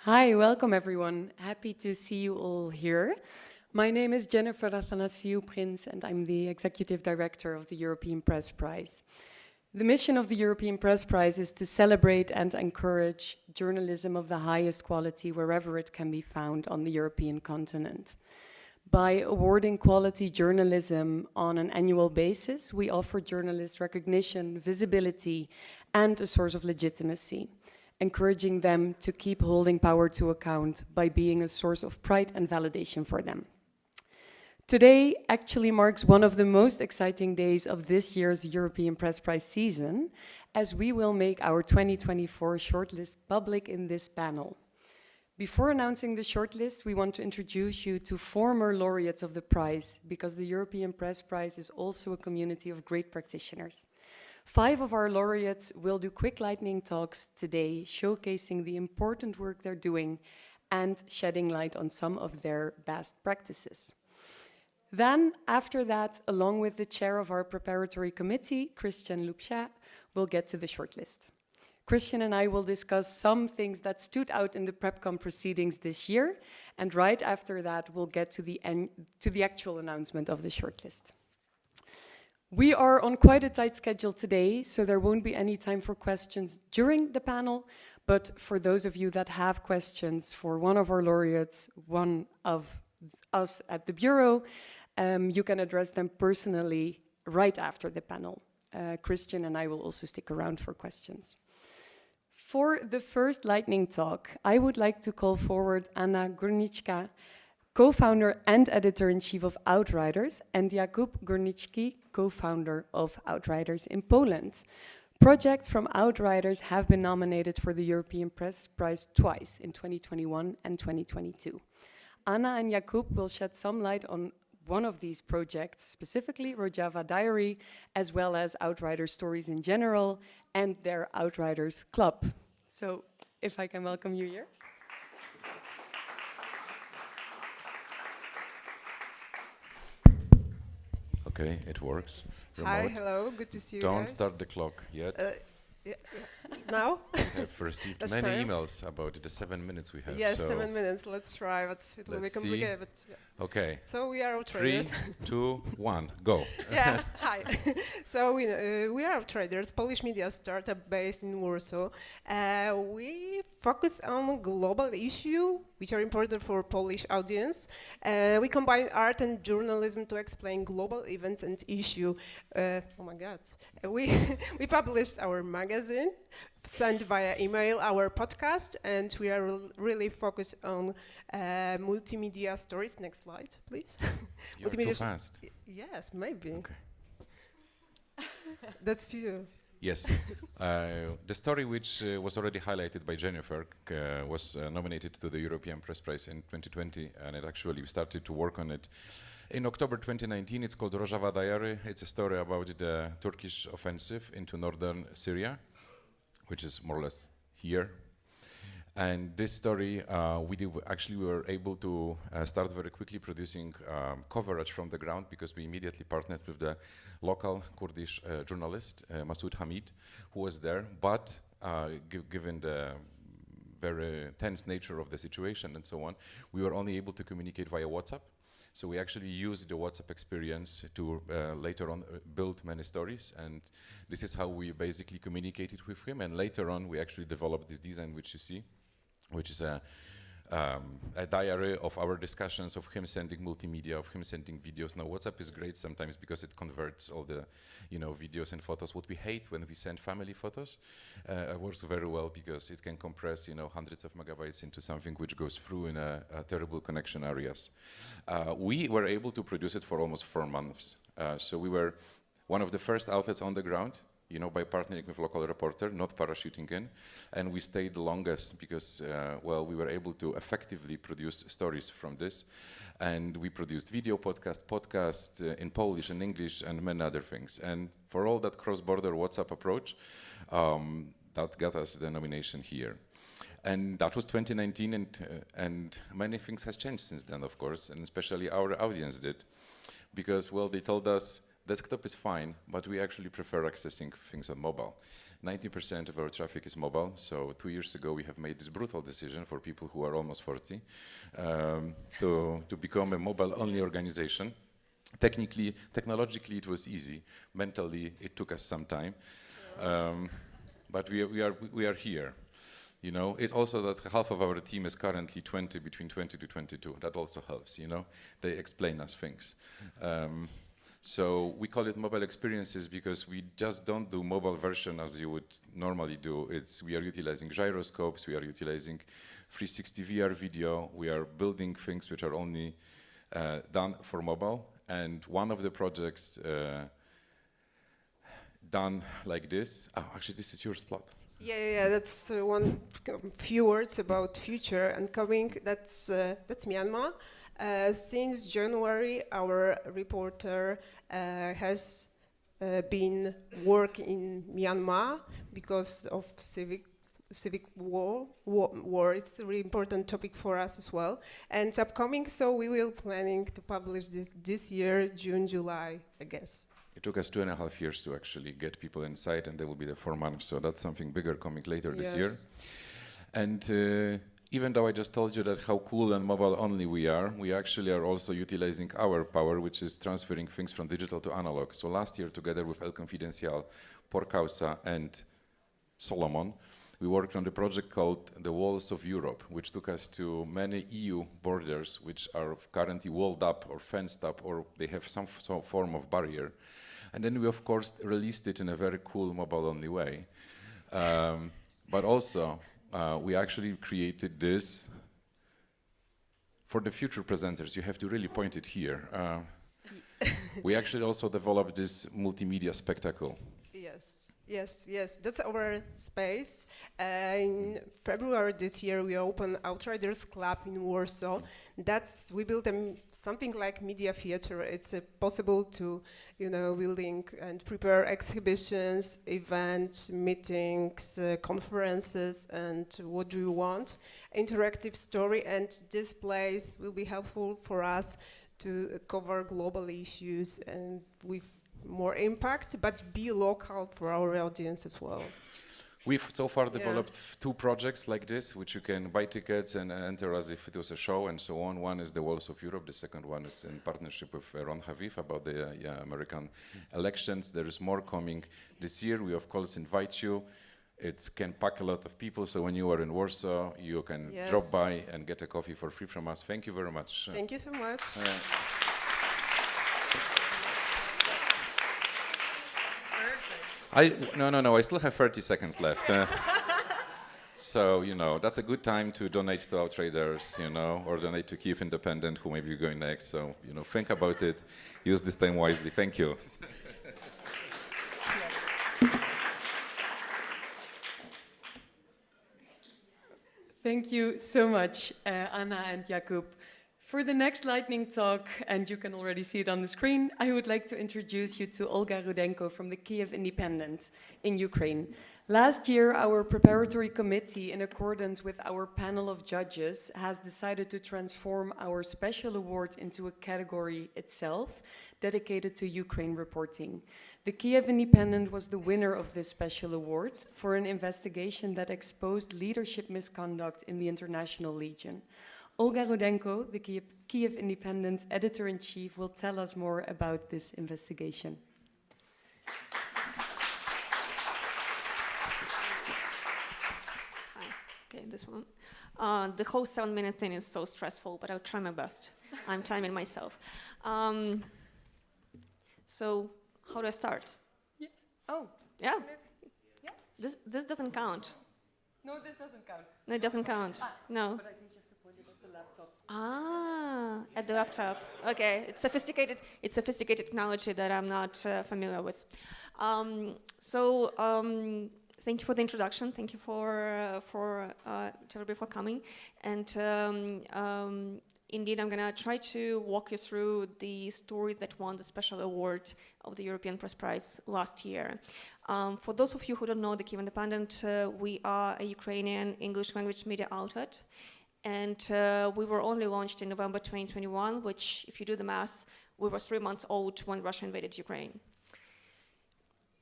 Hi, welcome everyone. Happy to see you all here. My name is Jennifer Athanasiou-Prins and I'm the Executive Director of the European Press Prize. The mission of the European Press Prize is to celebrate and encourage journalism of the highest quality wherever it can be found on the European continent. By awarding quality journalism on an annual basis, we offer journalists recognition, visibility, and a source of legitimacy, encouraging them to keep holding power to account by being a source of pride and validation for them. Today actually marks one of the most exciting days of this year's European Press Prize season, as we will make our 2024 shortlist public in this panel. Before announcing the shortlist, we want to introduce you to former laureates of the prize, because the European Press Prize is also a community of great practitioners. 5 of our laureates will do quick lightning talks today, showcasing the important work they're doing and shedding light on some of their best practices. Then, after that, along with the chair of our Preparatory Committee, Cristian Lupșa, we'll get to the shortlist. Cristian and I will discuss some things that stood out in the PrepCom proceedings this year, and right after that, we'll get to the actual announcement of the shortlist. We are on quite a tight schedule today, so there won't be any time for questions during the panel, but for those of you that have questions for one of our laureates, one of us at the Bureau, you can address them personally right after the panel. Cristian and I will also stick around for questions. For the first lightning talk, I would like to call forward Olga Gornicka, co-founder and editor-in-chief of Outriders, and Jakub Gornicki, co-founder of Outriders in Poland. Projects from Outriders have been nominated for the European Press Prize twice, in 2021 and 2022. Anna and Jakub will shed some light on one of these projects, specifically Rojava Diary, as well as Outriders stories in general, and their Outriders Club. So, if I can welcome you here. Okay, it works. Hi, hello, good to see you. Don't guys. Start the clock yet. Yeah. Now? I've received That's many time. emails about the 7 minutes we have. Yes, so 7 minutes. Let's try, but it will be let's see. complicated. But yeah. Okay. So we are 3, Outriders. 2, 1, go. Yeah, hi. So we are Outriders, Polish media startup based in Warsaw. We focus on global issues which are important for Polish audience. We combine art and journalism to explain global events and issues. Oh my God. We published our magazine, sent via email our podcast, and we are really focused on multimedia stories. Next slide, please. You're too fast. Yes, maybe. Okay. That's you. Yes. The story which was already highlighted by Jennifer was nominated to the European Press Prize in 2020, and it actually started to work on it in October 2019. It's called Rojava Diary. It's a story about the Turkish offensive into northern Syria, which is more or less here. And this story, we were able to start very quickly producing coverage from the ground, because we immediately partnered with the local Kurdish journalist, Masoud Hamid, who was there. But given the very tense nature of the situation and so on, we were only able to communicate via WhatsApp. So we actually used the WhatsApp experience to later on build many stories, and this is how we basically communicated with him. And later on, we actually developed this design which you see, which is a diary of our discussions, of him sending multimedia, of him sending videos. Now, WhatsApp is great sometimes because it converts all the, videos and photos. What we hate when we send family photos works very well, because it can compress, hundreds of megabytes into something which goes through in a terrible connection areas. We were able to produce it for almost 4 months. So we were one of the first outlets on the ground, by partnering with local reporter, not parachuting in. And we stayed the longest because, we were able to effectively produce stories from this. And we produced video podcast in Polish and English, and many other things. And for all that cross-border WhatsApp approach, that got us the nomination here. And that was 2019, and many things has changed since then, of course, and especially our audience did. Because, they told us Desktop is fine, but we actually prefer accessing things on mobile. 90% of our traffic is mobile, so 2 years ago we have made this brutal decision for people who are almost 40 to become a mobile-only organization. Technologically it was easy. Mentally it took us some time, but we are here. You know, it also that half of our team is currently between 20 to 22. That also helps, you know. They explain us things. So we call it mobile experiences because we just don't do mobile version as you would normally do. We are utilizing gyroscopes, we are utilizing 360 VR video, we are building things which are only done for mobile. And one of the projects done like this, actually this is your plot. Yeah, that's one few words about future and coming. That's Myanmar. Since January, our reporter has been working in Myanmar because of civic war. It's a really important topic for us as well. And upcoming, so we will planning to publish this year, June, July, I guess. It took us 2.5 years to actually get people inside, and they will be there 4 months. So that's something bigger coming later this year. And even though I just told you that how cool and mobile only we actually are also utilizing our power, which is transferring things from digital to analog. So last year, together with El Confidencial, Porcausa, and Solomon, we worked on the project called The Walls of Europe, which took us to many EU borders which are currently walled up or fenced up, or they have some form of barrier. And then we, of course, released it in a very cool mobile-only way. But also, we actually created this for the future presenters. You have to really point it here. We actually also developed this multimedia spectacle. Yes, that's our space. In February this year, we opened Outriders Club in Warsaw. We built something like media theater. It's possible to, building and prepare exhibitions, events, meetings, conferences, and what do you want? Interactive story, and this place will be helpful for us to cover global issues and with more impact, but be local for our audience as well. We've so far developed 2 projects like this, which you can buy tickets and enter as if it was a show and so on. One is The Walls of Europe. The second one is in partnership with Ron Haviv about the American elections. There is more coming this year. We, of course, invite you. It can pack a lot of people, so when you are in Warsaw, you can drop by and get a coffee for free from us. Thank you very much. Thank you so much. No, I still have 30 seconds left. So, that's a good time to donate to Outriders, or donate to Kyiv Independent, who may be going next. So, think about it. Use this time wisely. Thank you. Thank you so much, Anna and Jakub. For the next lightning talk, and you can already see it on the screen, I would like to introduce you to Olga Rudenko from the Kyiv Independent in Ukraine. Last year, our Preparatory Committee, in accordance with our panel of judges, has decided to transform our special award into a category itself, dedicated to Ukraine reporting. The Kyiv Independent was the winner of this special award for an investigation that exposed leadership misconduct in the international legion. Olga Rudenko, the Kyiv Independent's editor-in-chief, will tell us more about this investigation. Okay, this one. The whole 7-minute thing is so stressful, but I'll try my best. I'm timing myself. So, how do I start? Yeah. Oh. Yeah. Yeah. This doesn't count. No, this doesn't count. No, it doesn't count. No. But I think you have to point it at the laptop. At the laptop. Okay, it's sophisticated technology that I'm not familiar with. Thank you for the introduction. Thank you for everybody for coming. And indeed, I'm gonna try to walk you through the story that won the special award of the European Press Prize last year. For those of you who don't know the Kyiv Independent, we are a Ukrainian English language media outlet. And we were only launched in November 2021, which, if you do the math, we were 3 months old when Russia invaded Ukraine.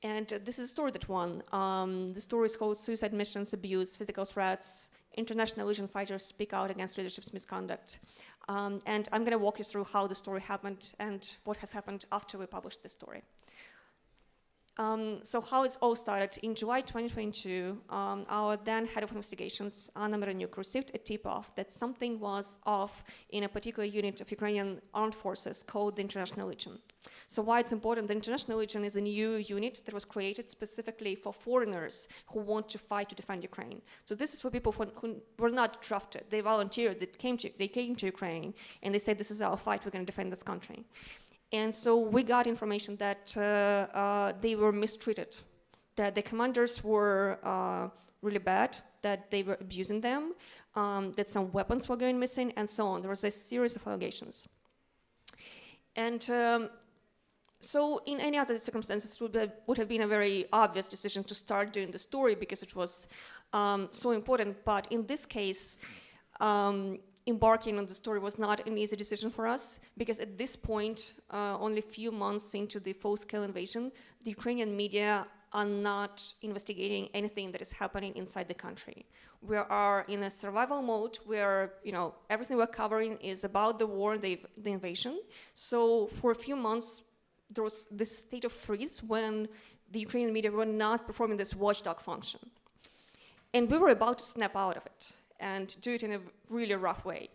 And this is a story that won. The story is called Suicide Missions, Abuse, Physical Threats, International Legion Fighters Speak Out Against Leadership's Misconduct. And I'm going to walk you through how the story happened and what has happened after we published this story. So how it all started, in July 2022, our then head of investigations, Anna Miranjuk, received a tip-off that something was off in a particular unit of Ukrainian armed forces called the International Legion. So why it's important, the International Legion is a new unit that was created specifically for foreigners who want to fight to defend Ukraine. So this is for people who were not drafted, they volunteered, they came to Ukraine, and they said, this is our fight, we're going to defend this country. And so we got information that they were mistreated, that the commanders were really bad, that they were abusing them, that some weapons were going missing, and so on. There was a series of allegations. And so in any other circumstances, it would have been a very obvious decision to start doing the story because it was so important. But in this case, embarking on the story was not an easy decision for us, because at this point, only a few months into the full-scale invasion, the Ukrainian media are not investigating anything that is happening inside the country. We are in a survival mode where, everything we're covering is about the war, the invasion. So for a few months, there was this state of freeze when the Ukrainian media were not performing this watchdog function. And we were about to snap out of it and do it in a really rough way.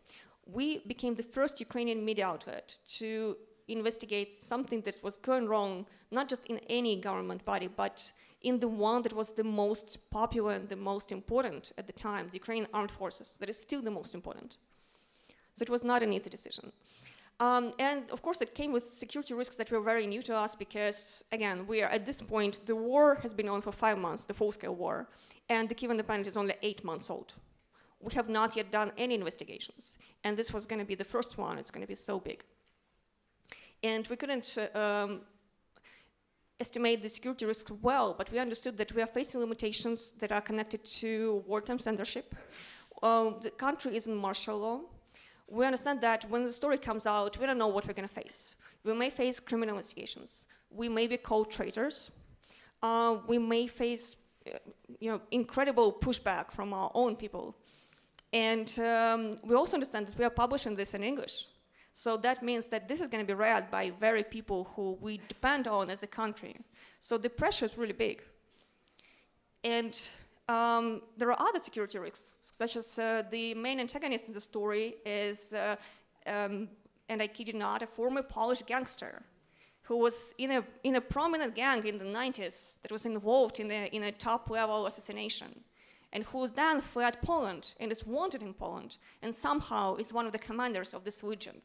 We became the first Ukrainian media outlet to investigate something that was going wrong, not just in any government body, but in the one that was the most popular and the most important at the time, the Ukrainian armed forces, that is still the most important. So it was not an easy decision. And of course it came with security risks that were very new to us because, again, we are at this point, the war has been on for 5 months, the full-scale war, and the Kyiv Independent is only 8 months old. We have not yet done any investigations, and this was going to be the first one. It's going to be so big. And we couldn't estimate the security risks well, but we understood that we are facing limitations that are connected to wartime censorship. The country is in martial law. We understand that when the story comes out, we don't know what we're going to face. We may face criminal investigations. We may be called traitors. We may face incredible pushback from our own people. And we also understand that we are publishing this in English. So that means that this is going to be read by very people who we depend on as a country. So the pressure is really big. And there are other security risks, such as the main antagonist in the story is, and I kid you not, a former Polish gangster who was in a prominent gang in the 90s that was involved in a top-level assassination, and who then fled Poland and is wanted in Poland, and somehow is one of the commanders of this legion,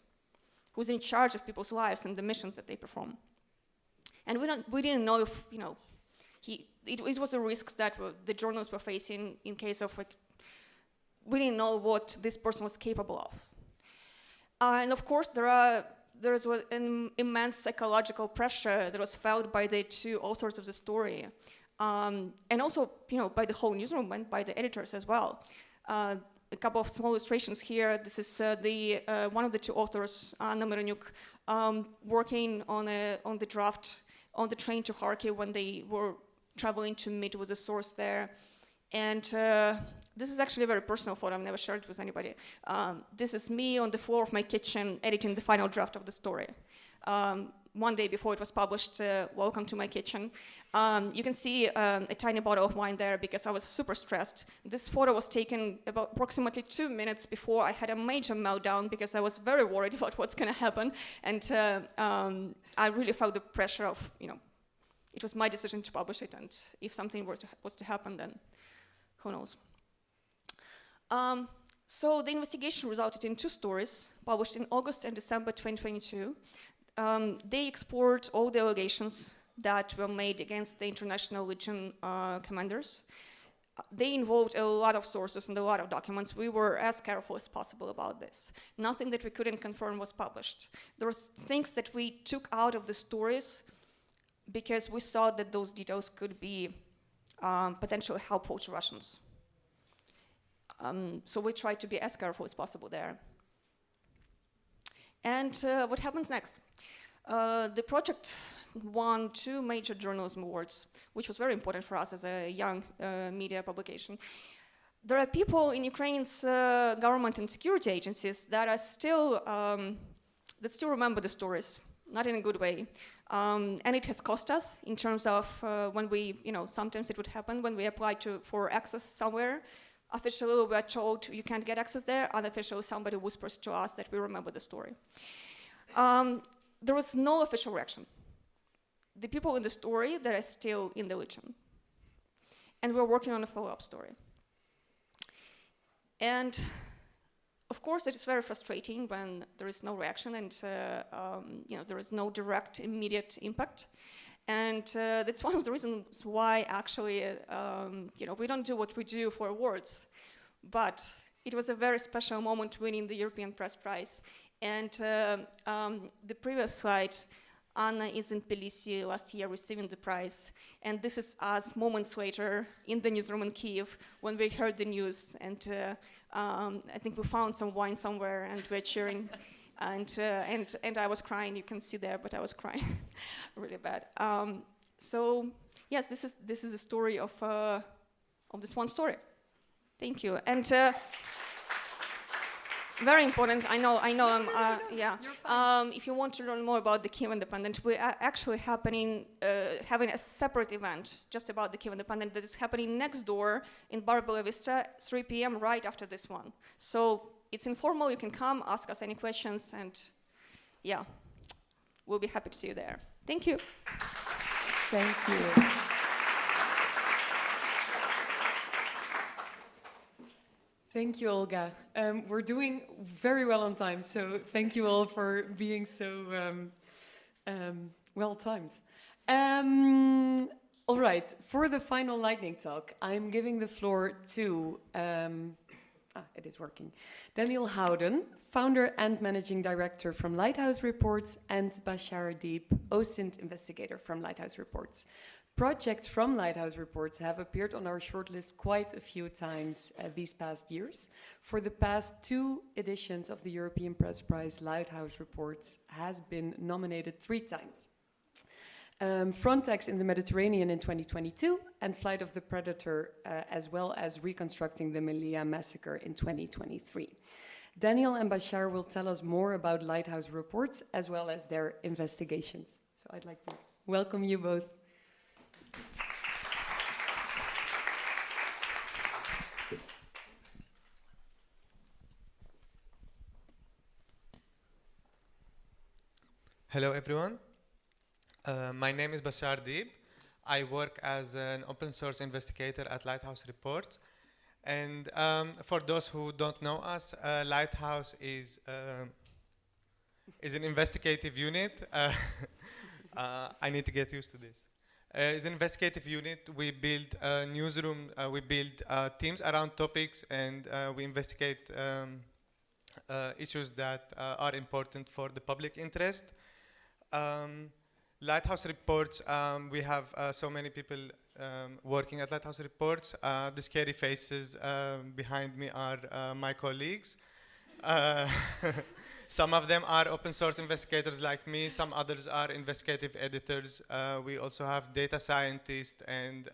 who's in charge of people's lives and the missions that they perform. And we didn't know if, it was a risk that the journalists were facing in case of, we didn't know what this person was capable of. And of course, there is an immense psychological pressure that was felt by the two authors of the story. And also, by the whole newsroom and by the editors as well. A couple of small illustrations here. This is one of the two authors, Anna Miranjuk, working on the draft on the train to Kharkiv when they were traveling to meet with the source there. And this is actually a very personal photo. I've never shared it with anybody. This is me on the floor of my kitchen editing the final draft of the story. One day before it was published, welcome to my kitchen. You can see a tiny bottle of wine there because I was super stressed. This photo was taken about approximately 2 minutes before I had a major meltdown because I was very worried about what's going to happen. And I really felt the pressure of, it was my decision to publish it, and if something was to happen, then who knows. So the investigation resulted in 2 stories published in August and December 2022. They explored all the allegations that were made against the International Legion commanders. They involved a lot of sources and a lot of documents. We were as careful as possible about this. Nothing that we couldn't confirm was published. There were things that we took out of the stories because we thought that those details could be potentially helpful to Russians. So we try to be as careful as possible there. And what happens next? The project won 2 major journalism awards, which was very important for us as a young media publication. There are people in Ukraine's government and security agencies that are still that still remember the stories, not in a good way. And it has cost us in terms of when we, sometimes it would happen when we apply for access somewhere. Officially, we are told you can't get access there. Unofficially, somebody whispers to us that we remember the story. There was no official reaction. The people in the story that are still in the region. And we're working on a follow-up story. And of course, it is very frustrating when there is no reaction and there is no direct, immediate impact. And that's one of the reasons why actually, we don't do what we do for awards. But it was a very special moment winning the European Press Prize. And the previous slide, Anna is in Tbilisi last year receiving the prize. And this is us moments later in the newsroom in Kyiv when we heard the news. And I think we found some wine somewhere and we're cheering. And I was crying, you can see there, but I was crying really bad. So yes, this is the story of this one story. Thank you. And very important. I know. Yeah. If you want to learn more about the Kyiv Independent, we are actually having a separate event just about the Kyiv Independent that is happening next door in Bar Bela Vista, 3 p.m. right after this one. So it's informal. You can come, ask us any questions, and yeah, we'll be happy to see you there. Thank you. Thank you. Thank you, Olga. We're doing very well on time, so thank you all for being so well-timed. All right, for the final lightning talk, I'm giving the floor to, it is working, Daniel Howden, founder and managing director from Lighthouse Reports, and Bashar Deeb, OSINT investigator from Lighthouse Reports. Projects from Lighthouse Reports have appeared on our shortlist quite a few times these past years. For the past 2 editions of the European Press Prize, Lighthouse Reports has been nominated 3 times. Frontex in the Mediterranean in 2022 and Flight of the Predator, as well as reconstructing the Melilla massacre in 2023. Daniel and Bashar will tell us more about Lighthouse Reports as well as their investigations. So I'd like to welcome you both. Hello, everyone. My name is Bashar Deeb. I work as an open source investigator at Lighthouse Reports. And for those who don't know us, Lighthouse is an investigative unit. I need to get used to this. It's an investigative unit. We build a newsroom. We build teams around topics, and we investigate issues that are important for the public interest. Lighthouse Reports, we have so many people working at Lighthouse Reports. The scary faces behind me are my colleagues. Some of them are open source investigators like me. Some others are investigative editors. We also have data scientists and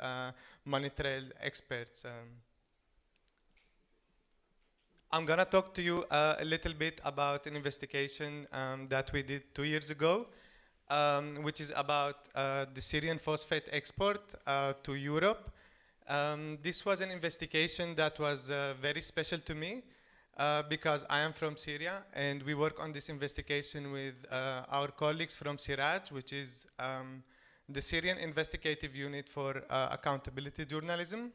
money trail experts. I'm gonna talk to you a little bit about an investigation that we did 2 years ago, which is about the Syrian phosphate export to Europe. This was an investigation that was very special to me because I am from Syria, and we work on this investigation with our colleagues from Siraj, which is the Syrian investigative unit for accountability journalism.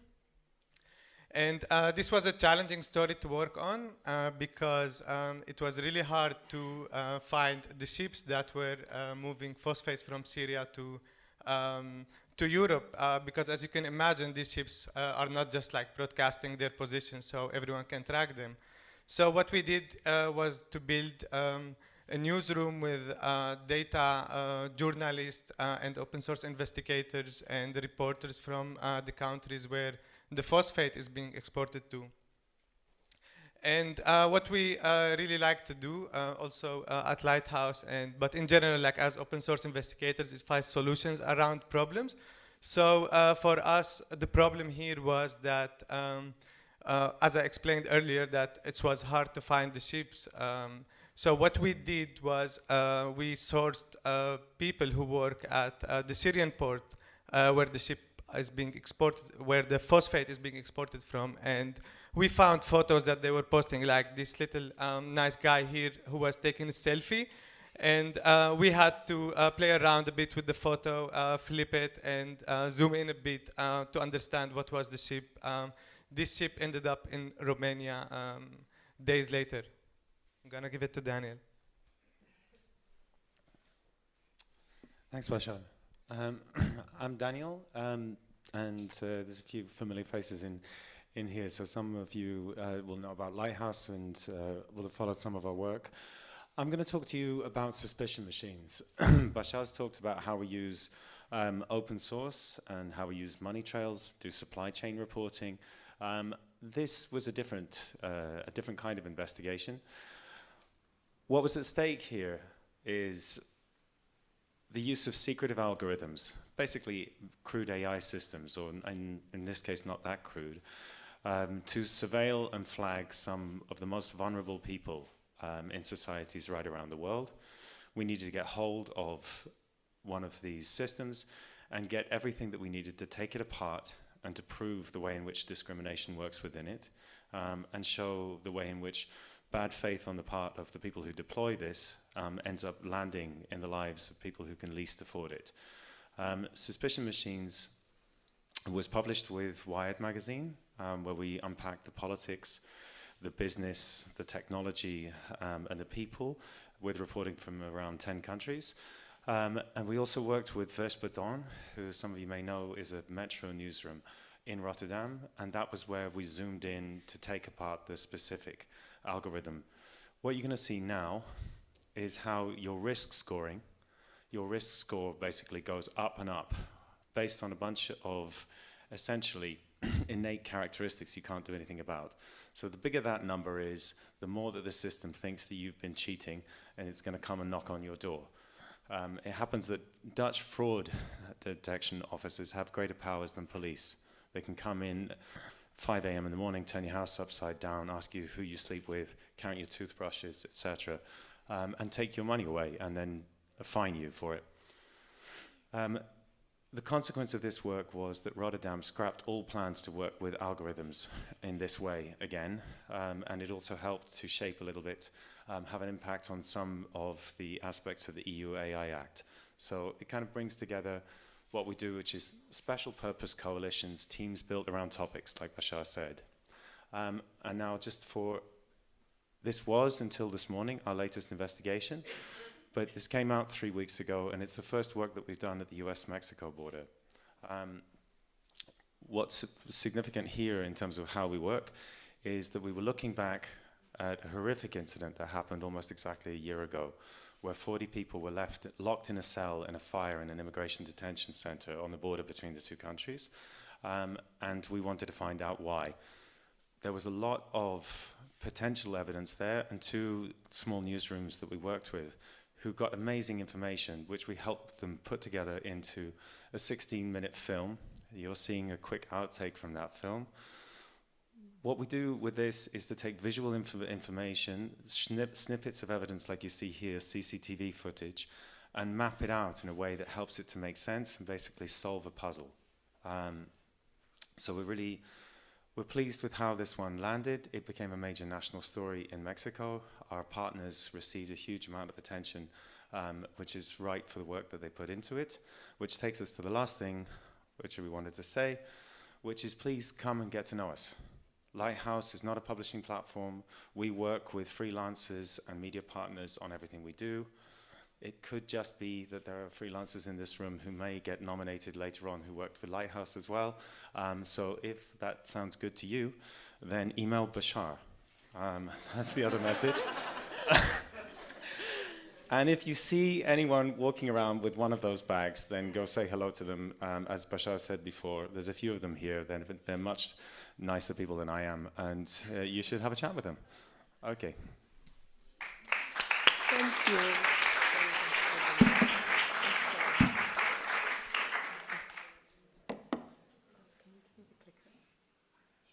And this was a challenging story to work on because it was really hard to find the ships that were moving phosphates from Syria to Europe, because as you can imagine, these ships are not just like broadcasting their positions so everyone can track them. So what we did was to build a newsroom with data journalists and open source investigators and reporters from the countries where the phosphate is being exported to. And what we really like to do also at Lighthouse, but in general, like as open source investigators, is find solutions around problems. So for us, the problem here was that, as I explained earlier, that it was hard to find the ships. So what we did was we sourced people who work at the Syrian port where the ship is being exported, where the phosphate is being exported from, and we found photos that they were posting, like this little nice guy here who was taking a selfie, and we had to play around a bit with the photo, flip it, and zoom in a bit to understand what was the ship. This ship ended up in Romania days later. I'm gonna give it to Daniel. Thanks, Bashar. I'm Daniel, and there's a few familiar faces in here. So some of you will know about Lighthouse and will have followed some of our work. I'm going to talk to you about suspicion machines. Bashar's talked about how we use open source and how we use money trails, do supply chain reporting. This was a different kind of investigation. What was at stake here is the use of secretive algorithms, basically crude AI systems, or in this case not that crude, to surveil and flag some of the most vulnerable people in societies right around the world. We needed to get hold of one of these systems and get everything that we needed to take it apart and to prove the way in which discrimination works within it, and show the way in which bad faith on the part of the people who deploy this ends up landing in the lives of people who can least afford it. Suspicion Machines was published with Wired magazine, where we unpacked the politics, the business, the technology, and the people, with reporting from around 10 countries. And we also worked with Verspredan, who some of you may know is a Metro newsroom in Rotterdam, and that was where we zoomed in to take apart the specific algorithm. What you're going to see now is how your risk score basically goes up and up based on a bunch of essentially innate characteristics you can't do anything about. So the bigger that number is, the more that the system thinks that you've been cheating, and it's going to come and knock on your door. It happens that Dutch fraud detection officers have greater powers than police. They can come in 5 a.m. in the morning, turn your house upside down, ask you who you sleep with, count your toothbrushes, etc., and take your money away and then fine you for it. The consequence of this work was that Rotterdam scrapped all plans to work with algorithms in this way again, and it also helped to shape a little bit, have an impact on some of the aspects of the EU AI Act. So it kind of brings together what we do, which is special purpose coalitions, teams built around topics, like Bashar said. And now this was, until this morning, our latest investigation. But this came out 3 weeks ago, and it's the first work that we've done at the US-Mexico border. What's significant here in terms of how we work is that we were looking back at a horrific incident that happened almost exactly a year ago, where 40 people were left locked in a cell in a fire in an immigration detention center on the border between the two countries. And we wanted to find out why. There was a lot of potential evidence there, and 2 small newsrooms that we worked with who got amazing information, which we helped them put together into a 16-minute film. You're seeing a quick outtake from that film. What we do with this is to take visual information, snippets of evidence like you see here, CCTV footage, and map it out in a way that helps it to make sense and basically solve a puzzle. So we're pleased with how this one landed. It became a major national story in Mexico. Our partners received a huge amount of attention, which is right for the work that they put into it, which takes us to the last thing which we wanted to say, which is please come and get to know us. Lighthouse is not a publishing platform. We work with freelancers and media partners on everything we do. It could just be that there are freelancers in this room who may get nominated later on who worked with Lighthouse as well. So if that sounds good to you, then email Bashar. That's the other message. And if you see anyone walking around with one of those bags, then go say hello to them. As Bashar said before, there's a few of them here. They're much nicer people than I am, and you should have a chat with them. Okay. Thank you.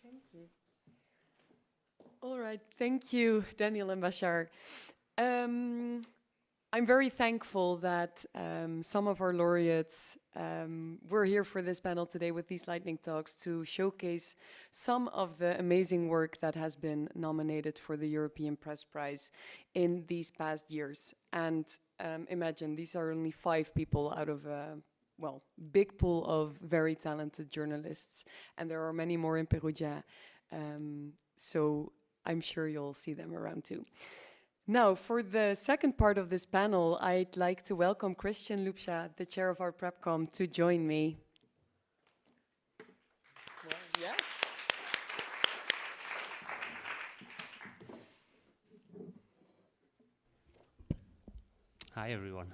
Thank you. All right, thank you, Daniel and Bashar. I'm very thankful that some of our laureates were here for this panel today with these lightning talks to showcase some of the amazing work that has been nominated for the European Press Prize in these past years. And imagine, these are only 5 people out of a, well, big pool of very talented journalists. And there are many more in Perugia. So I'm sure you'll see them around too. Now, for the second part of this panel, I'd like to welcome Cristian Lupșa, the chair of our PrepCom, to join me. Well, yes. Hi, everyone.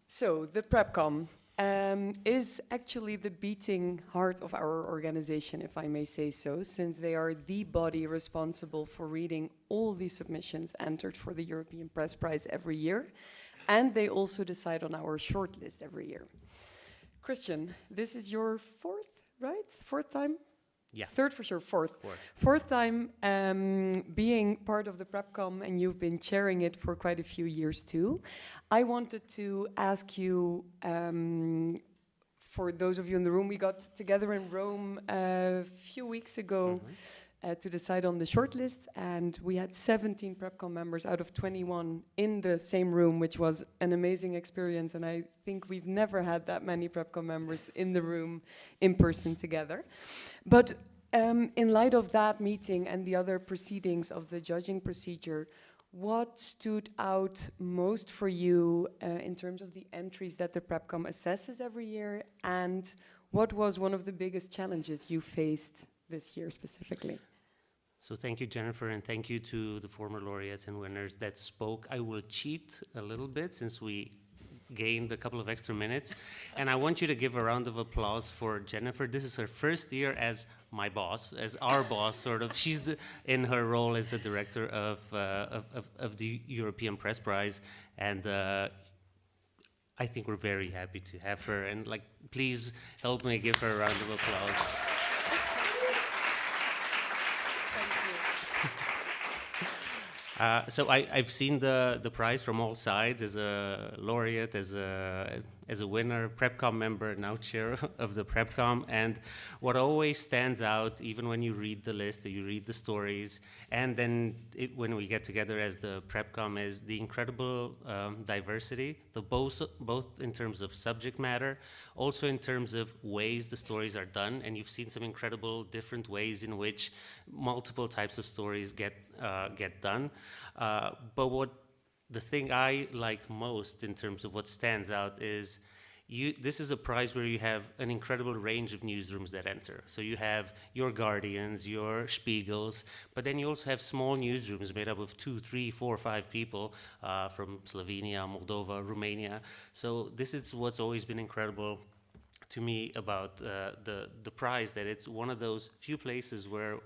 So, the PrepCom is actually the beating heart of our organization, if I may say so, since they are the body responsible for reading all the submissions entered for the European Press Prize every year, and they also decide on our shortlist every year. Cristian, this is your 4th, right? 4th time? Yeah. 3rd for sure, 4th. 4th time being part of the PrepCom, and you've been chairing it for quite a few years too. I wanted to ask you, for those of you in the room, we got together in Rome a few weeks ago to decide on the shortlist, and we had 17 PrepCom members out of 21 in the same room, which was an amazing experience, and I think we've never had that many PrepCom members in the room in person together. But in light of that meeting and the other proceedings of the judging procedure, what stood out most for you in terms of the entries that the PrepCom assesses every year, and what was one of the biggest challenges you faced this year specifically? So thank you, Jennifer, and thank you to the former laureates and winners that spoke. I will cheat a little bit since we gained a couple of extra minutes, and I want you to give a round of applause for Jennifer. This is her first year as my boss, as our boss, sort of. She's in her role as the director of the European Press Prize, and I think we're very happy to have her. And please help me give her a round of applause. So I've seen the prize from all sides as a laureate, as a winner, PrepCom member, now chair of the PrepCom. And what always stands out, even when you read the list, you read the stories, and then when we get together as the PrepCom, is the incredible diversity, both in terms of subject matter, also in terms of ways the stories are done. And you've seen some incredible different ways in which multiple types of stories get done. But the thing I like most in terms of what stands out is this is a prize where you have an incredible range of newsrooms that enter. So you have your Guardians, your Spiegels, but then you also have small newsrooms made up of 2, 3, 4, 5 people from Slovenia, Moldova, Romania. So this is what's always been incredible to me about the prize, that it's one of those few places where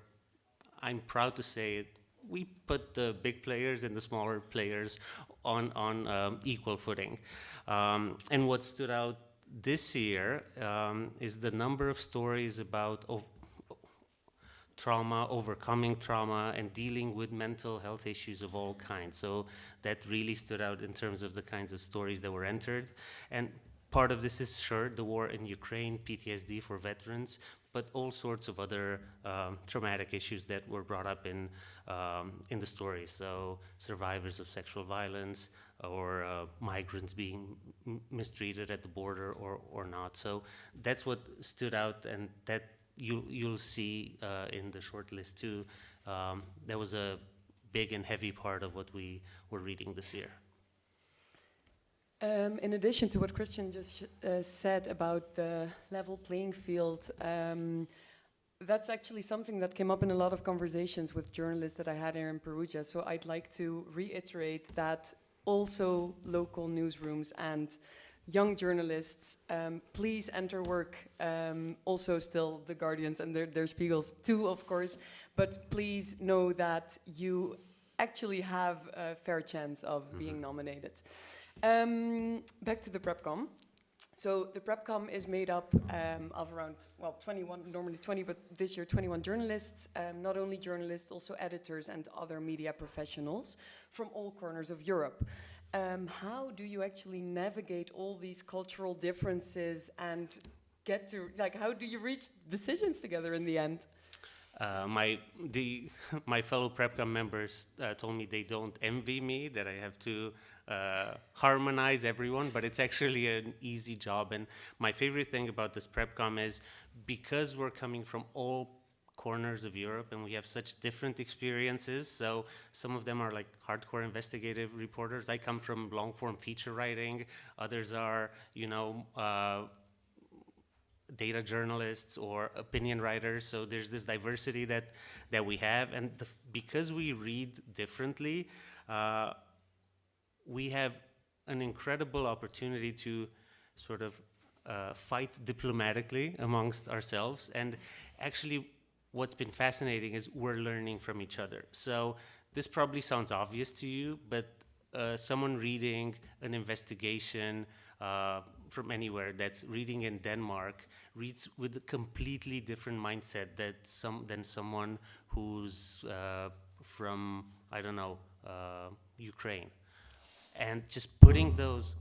I'm proud to say it, we put the big players and the smaller players on equal footing. And what stood out this year is the number of stories about trauma, overcoming trauma, and dealing with mental health issues of all kinds. So that really stood out in terms of the kinds of stories that were entered. And part of this is, sure, the war in Ukraine, PTSD for veterans, but all sorts of other traumatic issues that were brought up in the story. So survivors of sexual violence, or migrants being mistreated at the border or not. So that's what stood out, and that you'll see in the short list too. That was a big and heavy part of what we were reading this year. In addition to what Cristian just said about the level playing field, that's actually something that came up in a lot of conversations with journalists that I had here in Perugia. So I'd like to reiterate that also local newsrooms and young journalists, please enter work. Also still the Guardians and their Spiegels too, of course, but please know that you actually have a fair chance of being nominated. Back to the PrepCom. So the PrepCom is made up of around, well, 21, normally 20, but this year 21 journalists, not only journalists, also editors and other media professionals from all corners of Europe. How do you actually navigate all these cultural differences and get to, like, how do you reach decisions together in the end? My fellow PrepCom members told me they don't envy me, that I have to harmonize everyone, but it's actually an easy job. And my favorite thing about this PrepCom is because we're coming from all corners of Europe and we have such different experiences, so some of them are like hardcore investigative reporters. I come from long form feature writing, others are, you know, data journalists or opinion writers, so there's this diversity that we have, and because we read differently, we have an incredible opportunity to sort of fight diplomatically amongst ourselves. And actually what's been fascinating is we're learning from each other. So this probably sounds obvious to you, but someone reading an investigation from anywhere that's reading in Denmark reads with a completely different mindset than someone who's from, I don't know, Ukraine. And just putting those,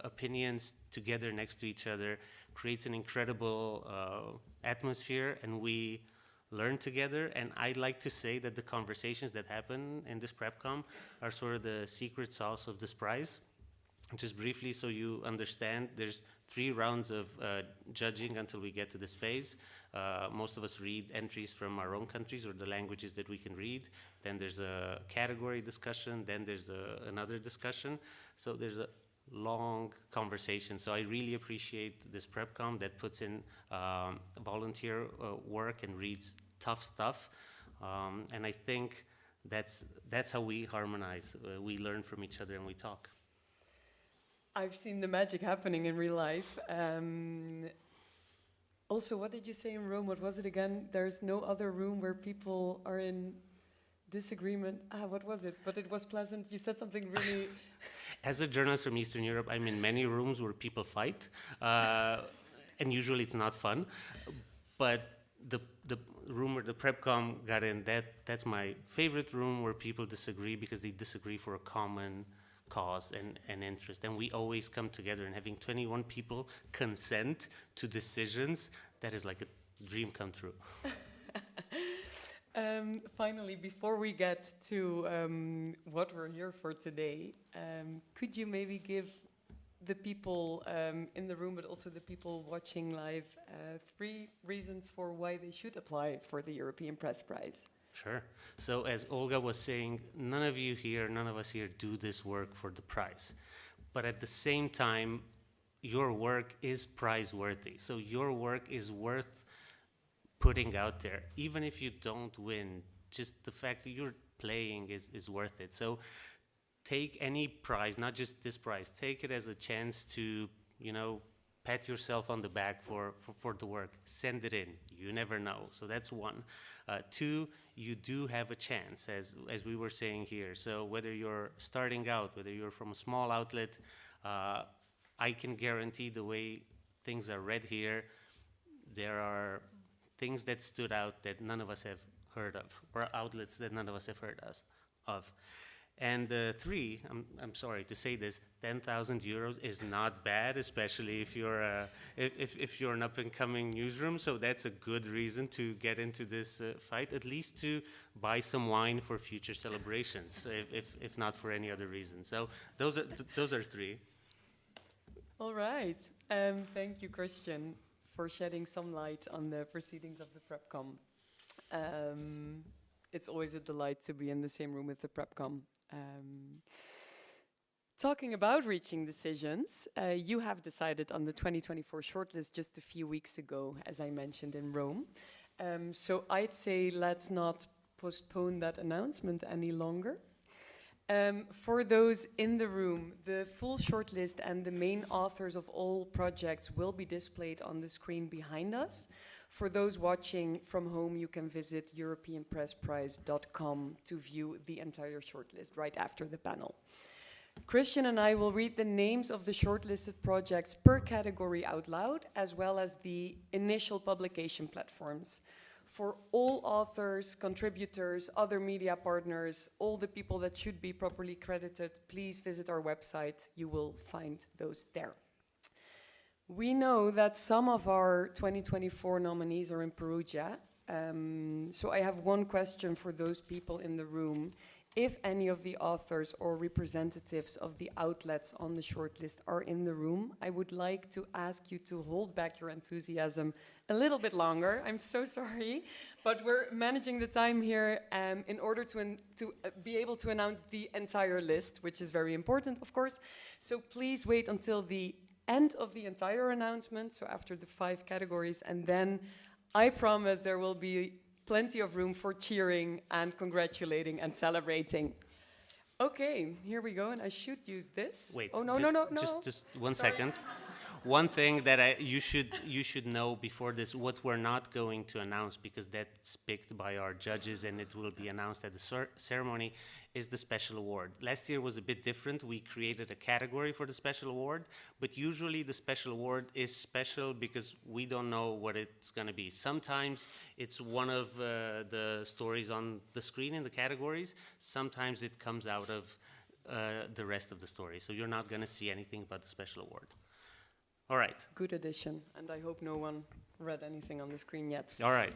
opinions together next to each other creates an incredible atmosphere, and we learn together. And I'd like to say that the conversations that happen in this PrepCom are sort of the secret sauce of this prize. Just briefly, so you understand, there's 3 rounds of judging until we get to this phase. Most of us read entries from our own countries or the languages that we can read. Then there's a category discussion, then there's another discussion. So there's a long conversation. So I really appreciate this PrepCom that puts in volunteer work and reads tough stuff. And I think that's how we harmonize. We learn from each other and we talk. I've seen the magic happening in real life. Also, what did you say in Rome? What was it again? There's no other room where people are in disagreement. What was it? But it was pleasant. You said something really... As a journalist from Eastern Europe, I'm in many rooms where people fight. And usually it's not fun. But the room where the PrepCom got in, that's my favorite room, where people disagree because they disagree for a common cause and interest, and we always come together, and having 21 people consent to decisions, that is like a dream come true. Finally, before we get to what we're here for today, could you maybe give the people in the room, but also the people watching live, 3 reasons for why they should apply for the European Press Prize? Sure. So as Olga was saying, none of us here do this work for the prize. But at the same time, your work is prize-worthy. So your work is worth putting out there. Even if you don't win, just the fact that you're playing is worth it. So take any prize, not just this prize, take it as a chance to, you know, pat yourself on the back for the work. Send it in. You never know. So that's 1. 2, you do have a chance, as we were saying here. So whether you're starting out, whether you're from a small outlet, I can guarantee the way things are read here, there are things that stood out that none of us have heard of, or outlets that none of us have heard of. And 3, I'm sorry to say this, 10,000 euros is not bad, especially if you're if you're an up-and-coming newsroom. So that's a good reason to get into this fight, at least to buy some wine for future celebrations, if not for any other reason. So those are 3. All right. Thank you, Cristian, for shedding some light on the proceedings of the PrepCom. It's always a delight to be in the same room with the PrepCom. Talking about reaching decisions, you have decided on the 2024 shortlist just a few weeks ago, as I mentioned, in Rome. So I'd say let's not postpone that announcement any longer. For those in the room, the full shortlist and the main authors of all projects will be displayed on the screen behind us. For those watching from home, you can visit europeanpressprize.com to view the entire shortlist right after the panel. Cristian and I will read the names of the shortlisted projects per category out loud, as well as the initial publication platforms. For all authors, contributors, other media partners, all the people that should be properly credited, please visit our website. You will find those there. We know that some of our 2024 nominees are in Perugia. So I have one question for those people in the room. If any of the authors or representatives of the outlets on the shortlist are in the room, I would like to ask you to hold back your enthusiasm a little bit longer. I'm so sorry, but we're managing the time here in order to be able to announce the entire list, which is very important, of course. So please wait until the end of the entire announcement, so after the 5 categories, and then I promise there will be plenty of room for cheering and congratulating and celebrating. Okay, here we go, and I should use this. Wait, oh, no. Just one second. One thing that you should know before this, what we're not going to announce, because that's picked by our judges and it will be announced at the ceremony, is the special award. Last year was a bit different. We created a category for the special award, but usually the special award is special because we don't know what it's going to be. Sometimes it's one of the stories on the screen in the categories. Sometimes it comes out of the rest of the story. So you're not going to see anything about the special award. All right. Good addition, and I hope no one read anything on the screen yet. All right.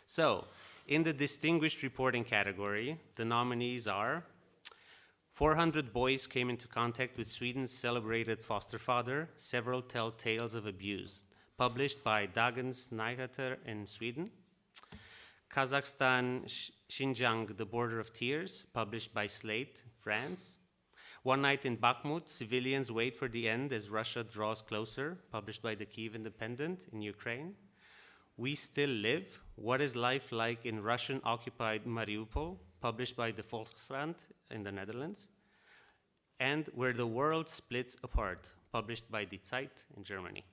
So, in the distinguished reporting category, the nominees are 400 boys came into contact with Sweden's celebrated foster father. Several tell tales of abuse. Published by Dagens Nyheter in Sweden. Kazakhstan, Xinjiang, The Border of Tears. Published by Slate, France. One Night in Bakhmut, Civilians Wait for the End as Russia Draws Closer, published by the Kyiv Independent in Ukraine. We Still Live, What is Life Like in Russian-Occupied Mariupol, published by the Volkskrant in the Netherlands. And Where the World Splits Apart, published by Die Zeit in Germany.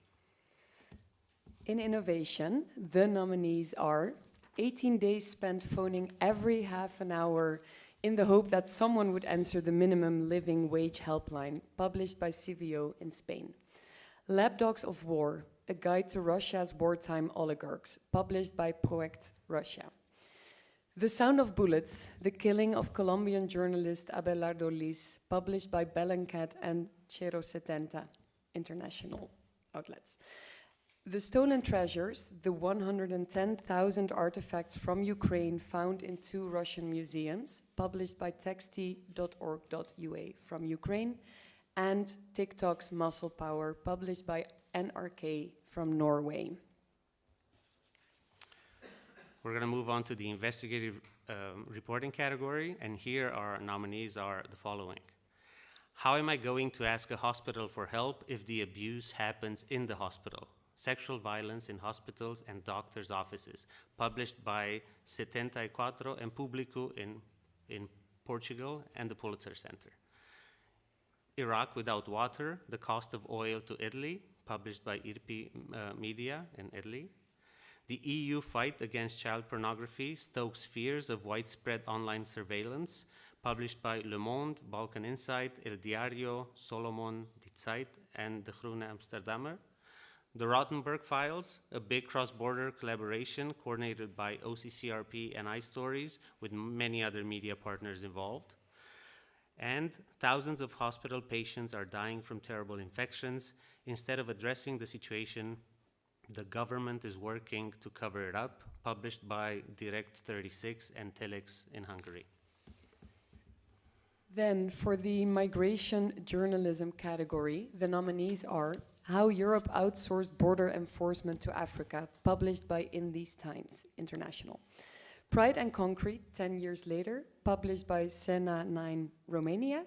In innovation, the nominees are 18 days spent phoning every half an hour in the hope that someone would answer the minimum living wage helpline, published by CVO in Spain. Lapdogs of War, a guide to Russia's wartime oligarchs, published by Project Russia. The Sound of Bullets, the killing of Colombian journalist Abelardo Liz, published by Bellingcat and Cero Setenta, international outlets. The Stolen Treasures, the 110,000 artifacts from Ukraine found in 2 Russian museums, published by texti.org.ua from Ukraine, and TikTok's Muscle Power, published by NRK from Norway. We're going to move on to the investigative reporting category, and here our nominees are the following. How am I going to ask a hospital for help if the abuse happens in the hospital? Sexual Violence in Hospitals and Doctors' Offices, published by 74 and Público in Portugal and the Pulitzer Center. Iraq Without Water, The Cost of Oil to Italy, published by IRPI Media in Italy. The EU Fight Against Child Pornography stokes fears of widespread online surveillance, published by Le Monde, Balkan Insight, El Diario, Solomon, Die Zeit, and De Groene Amsterdammer. The Rottenberg Files, a big cross-border collaboration coordinated by OCCRP and iStories with many other media partners involved. And thousands of hospital patients are dying from terrible infections. Instead of addressing the situation, the government is working to cover it up, published by Direct36 and Telex in Hungary. Then, for the migration journalism category, the nominees are How Europe Outsourced Border Enforcement to Africa, published by In These Times International. Pride and Concrete, 10 years later, published by Sena 9 Romania.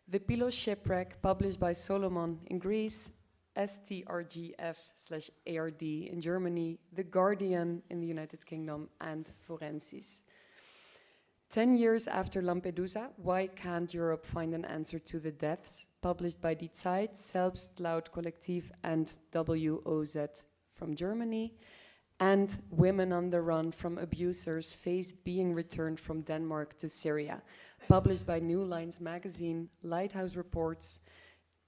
The Pilos Shipwreck, published by Solomon in Greece. STRGF/ARD in Germany. The Guardian in the United Kingdom, and Forensis. 10 years after Lampedusa, why can't Europe find an answer to the deaths? Published by Die Zeit, Selbst Laut Kollektiv and WOZ from Germany. And Women on the Run from Abusers Face Being Returned from Denmark to Syria. Published by New Lines magazine, Lighthouse Reports,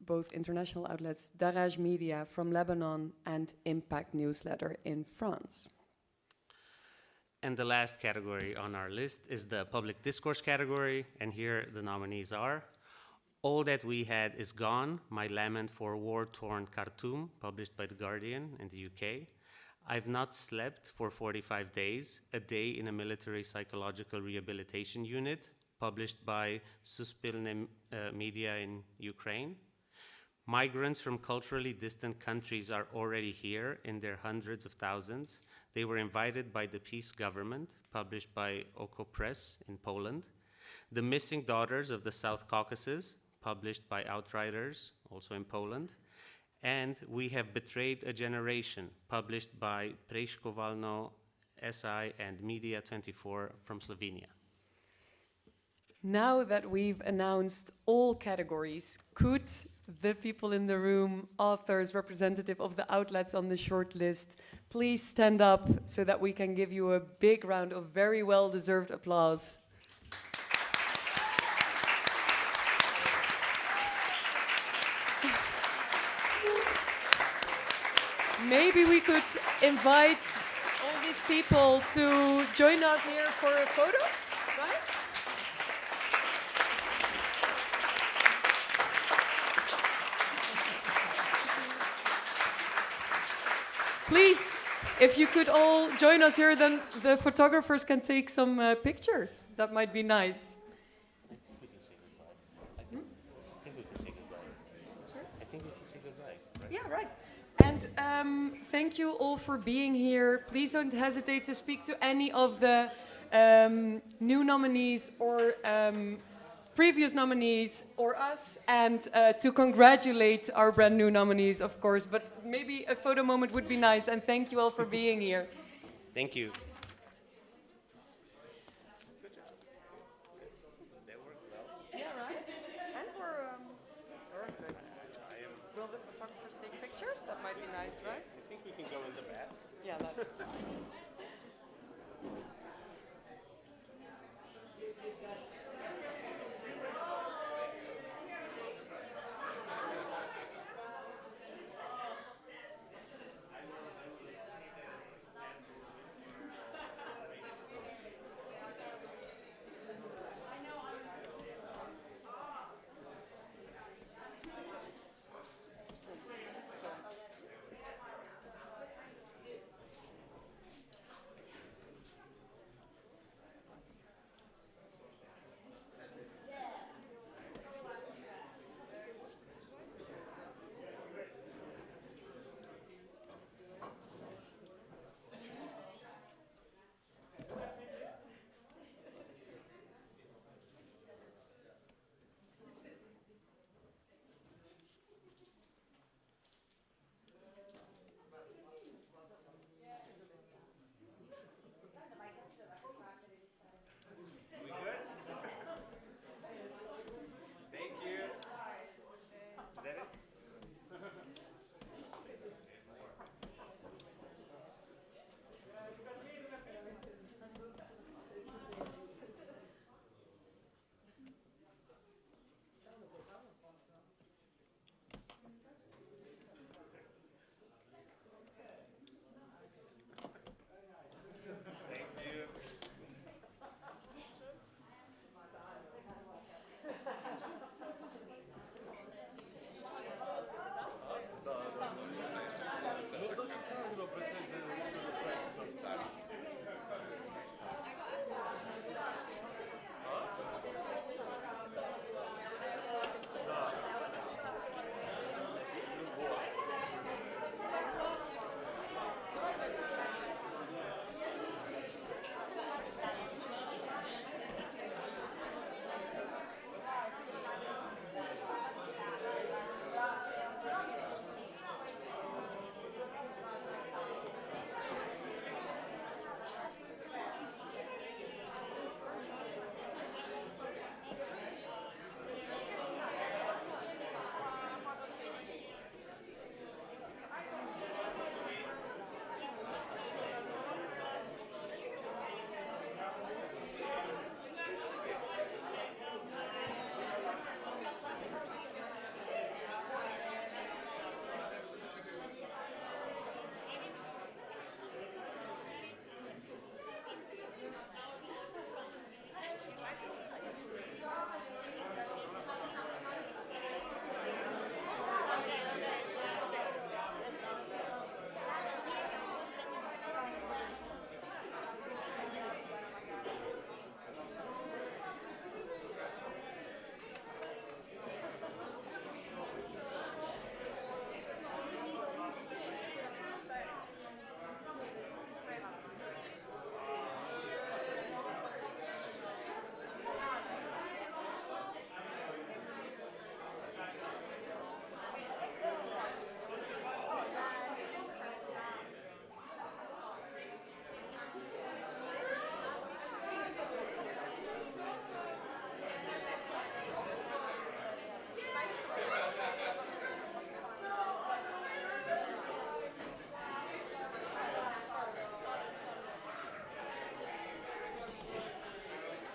both international outlets, Daraj Media from Lebanon, and Impact Newsletter in France. And the last category on our list is the public discourse category, and here the nominees are All That We Had Is Gone, My Lament for War-Torn Khartoum, published by The Guardian in the UK. I've Not Slept for 45 Days, A Day in a Military Psychological Rehabilitation Unit, published by Suspilne Media in Ukraine. Migrants from culturally distant countries are already here in their hundreds of thousands. They were invited by the peace government, published by Oko Press in Poland. The Missing Daughters of the South Caucasus, published by Outriders, also in Poland. And We Have Betrayed a Generation, published by Preškovalno, SI, and Media24 from Slovenia. Now that we've announced all categories, could the people in the room, authors, representative of the outlets on the shortlist, please stand up so that we can give you a big round of very well-deserved applause. Maybe we could invite all these people to join us here for a photo, right? Please, if you could all join us here, then the photographers can take some pictures. That might be nice. I think we can say goodbye. I think we can say goodbye. Sorry? I think we can say goodbye. Right? Yeah, right. And thank you all for being here. Please don't hesitate to speak to any of the new nominees or previous nominees or us, and to congratulate our brand new nominees, of course. But maybe a photo moment would be nice, and thank you all for being here. Thank you. Yeah, right? And for perfect. Will the photographers take pictures? That might be nice, right? I think we can go in the back. Yeah, that's